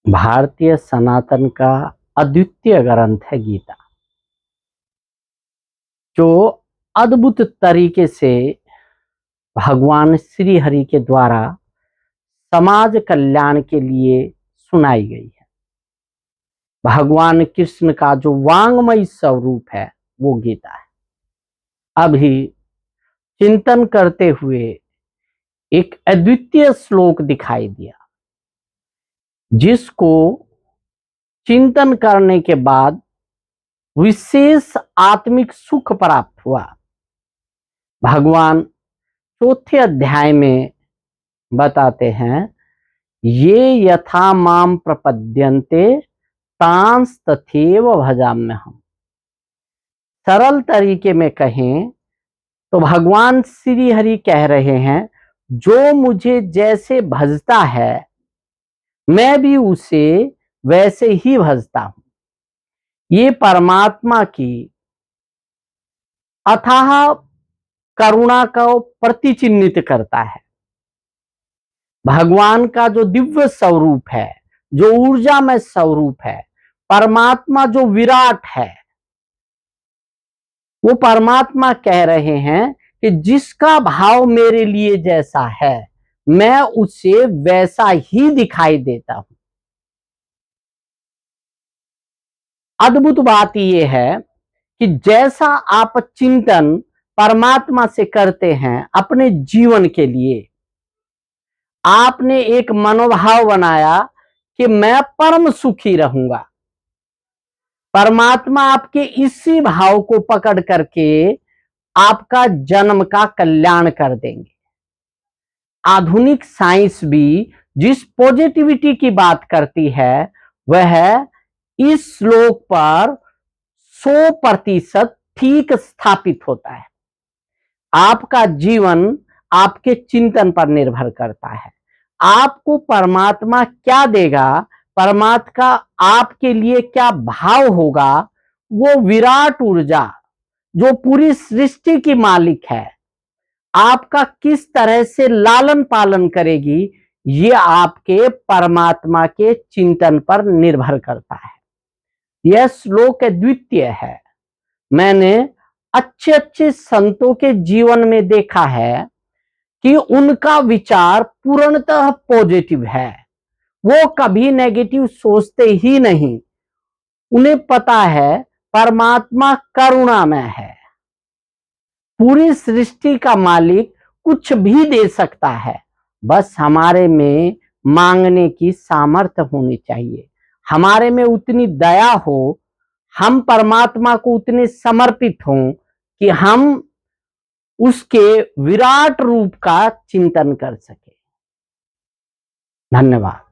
भारतीय सनातन का अद्वितीय ग्रंथ है गीता, जो अद्भुत तरीके से भगवान श्री हरि के द्वारा समाज कल्याण के लिए सुनाई गई है। भगवान कृष्ण का जो वांग्मय स्वरूप है वो गीता है। अभी चिंतन करते हुए एक अद्वितीय श्लोक दिखाई दिया, जिसको चिंतन करने के बाद विशेष आत्मिक सुख प्राप्त हुआ। भगवान चौथे अध्याय में बताते हैं, ये यथा माम प्रपद्यन्ते तांस तथैव भजाम्यहम्। सरल तरीके में कहें तो भगवान श्री हरि कह रहे हैं, जो मुझे जैसे भजता है मैं भी उसे वैसे ही भजता हूं। ये परमात्मा की अथाह करुणा को प्रतिचिह्नित करता है। भगवान का जो दिव्य स्वरूप है, जो ऊर्जामय स्वरूप है, परमात्मा जो विराट है, वो परमात्मा कह रहे हैं कि जिसका भाव मेरे लिए जैसा है मैं उसे वैसा ही दिखाई देता हूं। अद्भुत बात यह है कि जैसा आप चिंतन परमात्मा से करते हैं अपने जीवन के लिए, आपने एक मनोभाव बनाया कि मैं परम सुखी रहूंगा। परमात्मा आपके इसी भाव को पकड़ करके आपका जन्म का कल्याण कर देंगे। आधुनिक साइंस भी जिस पॉजिटिविटी की बात करती है वह इस श्लोक पर 100% ठीक स्थापित होता है। आपका जीवन आपके चिंतन पर निर्भर करता है। आपको परमात्मा क्या देगा, परमात्मा का आपके लिए क्या भाव होगा, वो विराट ऊर्जा जो पूरी सृष्टि की मालिक है आपका किस तरह से लालन पालन करेगी, ये आपके परमात्मा के चिंतन पर निर्भर करता है। यह श्लोक द्वितीय है। मैंने अच्छे अच्छे संतों के जीवन में देखा है कि उनका विचार पूर्णतः पॉजिटिव है। वो कभी नेगेटिव सोचते ही नहीं। उन्हें पता है परमात्मा करुणामय है, पूरी सृष्टि का मालिक कुछ भी दे सकता है, बस हमारे में मांगने की सामर्थ्य होनी चाहिए, हमारे में उतनी दया हो, हम परमात्मा को उतने समर्पित हों कि हम उसके विराट रूप का चिंतन कर सके। धन्यवाद।